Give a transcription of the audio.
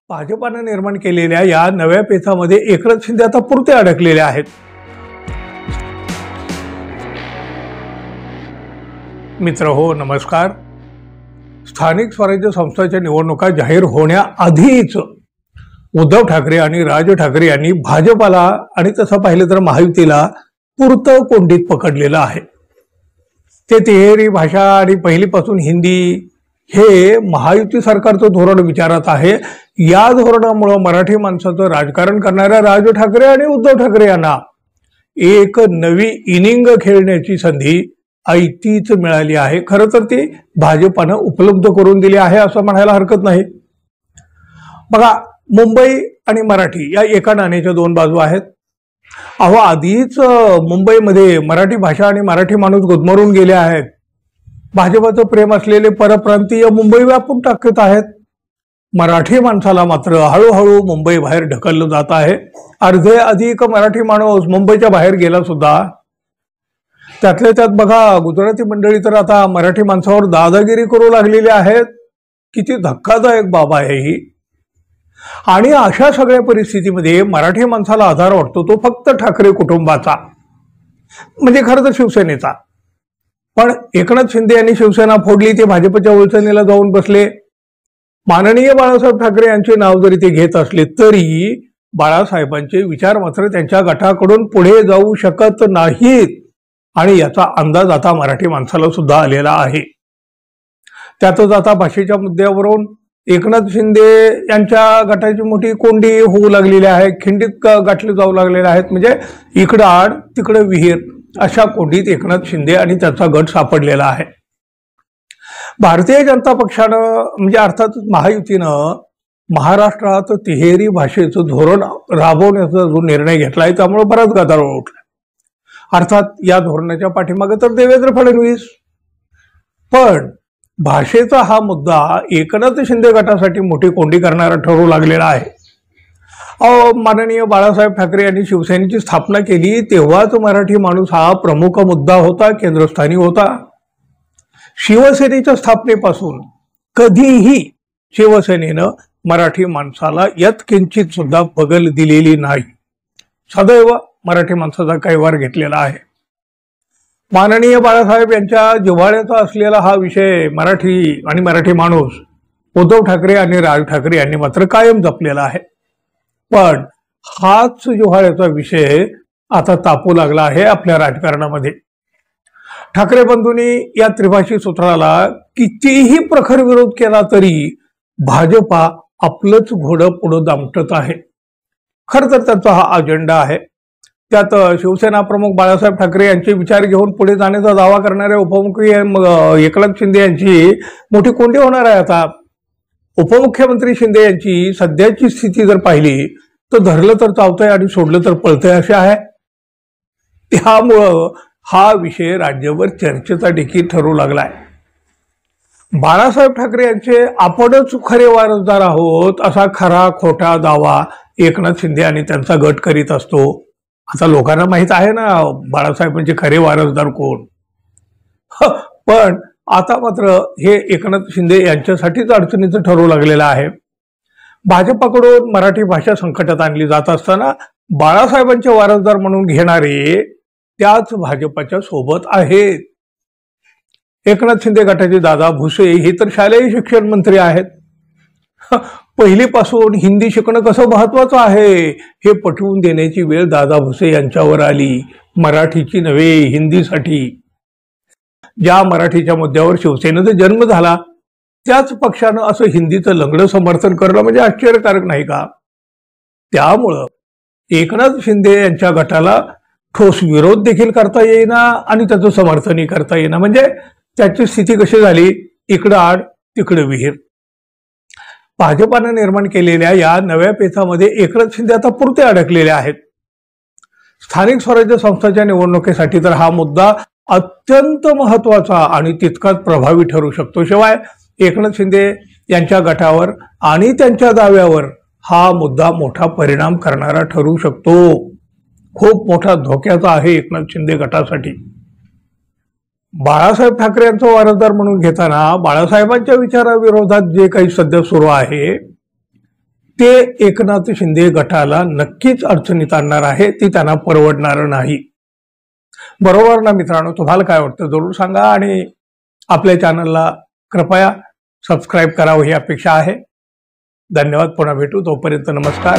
भाजपाने निर्माण केलेल्या या नव्या पेचामध्ये एकनाथ शिंदे आता पुरते अडकलेले आहेत। मित्र हो, नमस्कार। स्थानिक स्वराज्य संस्थांच्या निवडणुका जाहीर होण्याआधीच उद्धव ठाकरे आणि राज ठाकरे यांनी भाजपाला आणि तसं पाहिलं तर महायुतीला पुरतं कोंडीत पकडलेलं आहे। ते तिहेरी भाषा आणि पहिलीपासून हिंदी हे महायुती सरकारचं धोरण विचारात आहे। या धोरणामुळे मराठी माणसाचं राजकारण करणाऱ्या राज ठाकरे आणि उद्धव ठाकरे यांना एक नवी इनिंग खेळण्याची संधी ऐतीच मिळाली आहे। खरं तर ती भाजपानं उपलब्ध करून दिली आहे असं म्हणायला हरकत नाही। बघा, मुंबई आणि मराठी या एका नाण्याच्या दोन बाजू आहेत। अहो, आधीच मुंबईमध्ये मराठी भाषा आणि मराठी माणूस गुदमरून गेले आहेत। भाजपाचं प्रेम असलेले परप्रांतीय मुंबई व्यापून टाकत आहेत। मराठी माणसाला मात्र हळूहळू मुंबई बाहेर ढकललं जात आहे। अर्धे अधिक मराठी माणूस मुंबईच्या बाहेर गेला सुद्धा। त्यातल्या त्यात बघा, गुजराती मंडळी तर आता मराठी माणसावर दादागिरी करू लागलेली आहेत। किती धक्कादायक बाब आहे ही। आणि अशा सगळ्या परिस्थितीमध्ये मराठी माणसाला आधार वाटतो तो फक्त ठाकरे कुटुंबाचा, म्हणजे खरं तर शिवसेनेचा। पण एकनाथ शिंदे यांनी शिवसेना फोडली, ते भाजपच्या उलचणीला जाऊन बसले। माननीय बाळासाहेब ठाकरे यांचे नाव जरी ते घेत असले तरी बाळासाहेबांचे विचार मात्र त्यांच्या गटाकडून पुढे जाऊ शकत नाहीत आणि याचा अंदाज आता मराठी माणसाला सुद्धा आलेला आहे। त्यातच आता भाषेच्या मुद्द्यावरून एकनाथ शिंदे यांच्या गटाची मोठी कोंडी होऊ लागलेली आहे। खिंडीत गाठले जाऊ लागलेले आहेत, म्हणजे इकडं आड तिकडं विहीर अशा कोंडीत एकनाथ शिंदे आणि त्याचा गट सापडलेला आहे। भारतीय जनता पक्षानं म्हणजे अर्थातच महायुतीनं महाराष्ट्रात तिहेरी भाषेचं धोरण राबवण्याचा जो निर्णय घेतलाय त्यामुळे बराच गदारोळ उठला। अर्थात या धोरणाच्या पाठीमागे तर देवेंद्र फडणवीस, पण भाषेचा हा मुद्दा एकनाथ शिंदे गटासाठी मोठी कोंडी करणारा ठरू लागलेला आहे। माननीय बाळासाहेब ठाकरे यांनी शिवसेनेची स्थापना केली तेव्हाच मराठी माणूस हा प्रमुख मुद्दा होता, केंद्रस्थानी होता। शिवसेनेच्या स्थापनेपासून कधीही शिवसेनेनं मराठी माणसाला यत्किंचित सुद्धा बगल दिलेली नाही। सदैव मराठी माणसाचा कैवार घेतलेला आहे। माननीय बाळासाहेब यांच्या जिव्हाळ्याचा असलेला हा विषय मराठी आणि मराठी माणूस उद्धव ठाकरे आणि राज ठाकरे यांनी मात्र कायम जपलेला आहे। पण हाच जिव्हाळ्याचा विषय आता तापू लागला आहे आपल्या राजकारणामध्ये। ठाकरे बंधूंनी या त्रिभाषी सूत्राला कितीही प्रखर विरोध केला तरी भाजपा आपलंच घोडं पुढं दामटत आहे। खरं तर त्यांचा हा अजेंडा आहे। त्यात शिवसेना प्रमुख बाळासाहेब ठाकरे यांचे विचार घेऊन पुढे जाण्याचा दावा करणाऱ्या उपमुख्यमंत्री एकनाथ शिंदे यांची मोठी कोंडी होणार आहे। आता उपमुख्यमंत्री शिंदे यांची सध्याची स्थिती जर पाहिली तर धरलं तर चावतंय आणि सोडलं तर पळतंय असे आहे। त्यामुळं हा विषय राज्यभर चर्चेचा देखील ठरू लागलाय। बाळासाहेब ठाकरे यांचे आपणच खरे वारसदार आहोत असा खरा खोटा दावा एकनाथ शिंदे आणि त्यांचा गट करीत असतो। आता लोकांना माहित आहे ना बाळासाहेबांचे खरे वारसदार कोण। पण आता मात्र हे एकनाथ शिंदे यांच्यासाठीच अडचणीचं ठरू लागलेलं आहे। भाजपाकडून मराठी भाषा संकटात आणली जात असताना बाळासाहेबांचे वारसदार म्हणून घेणारे त्याच भाजपाच्या सोबत आहेत। एकनाथ शिंदे गटाचे दादा भुसे हे तर शालेय शिक्षण मंत्री आहेत। पहिलीपासून हिंदी शिकणं कसं महत्वाचं आहे हे पटवून देण्याची वेळ दादा भुसे यांच्यावर आली, मराठीची नव्हे हिंदीसाठी। ज्या मराठीच्या मुद्द्यावर शिवसेनेचा जन्म झाला त्याच पक्षानं असं हिंदीचं लंगडं समर्थन करणं म्हणजे आश्चर्यकारक नाही का? त्यामुळं एकनाथ शिंदे यांच्या गटाला ठोस विरोध देखील करता येईना आणि त्याचं समर्थनही करता येईना, म्हणजे त्याची स्थिती कशी झाली, इकडं आड तिकडं विहीर। भाजपानं निर्माण केलेल्या या नव्या पेचामध्ये एकनाथ शिंदे आता पुरते अडकलेले आहेत। स्थानिक स्वराज्य संस्थांच्या निवडणुकीसाठी तर हा मुद्दा अत्यंत महत्वाचा आणि तितकाच प्रभावी ठरू शकतो। शिवाय एकनाथ शिंदे यांच्या गटावर आणि त्यांच्या दाव्यावर हा मुद्दा मोठा परिणाम करणारा ठरू शकतो। खूप मोठा धोक्याचा आहे एकनाथ शिंदे गटासाठी। बाळासाहेब ठाकरे यांचा वारसदार म्हणून घेताना बाळासाहेबांच्या विचाराविरोधात जे काही सध्या सुरू आहे ते एकनाथ शिंदे गटाला नक्कीच अडचणीत आणणार आहे, ती त्यांना परवडणार नाही. बरोबर ना मित्रांनो? तुम्हाला काय वाटतं जरूर सांगा आणि आपल्या चॅनलला कृपया सबस्क्राईब करावं ही अपेक्षा आहे. धन्यवाद. पुन्हा भेटू. तोपर्यंत नमस्कार.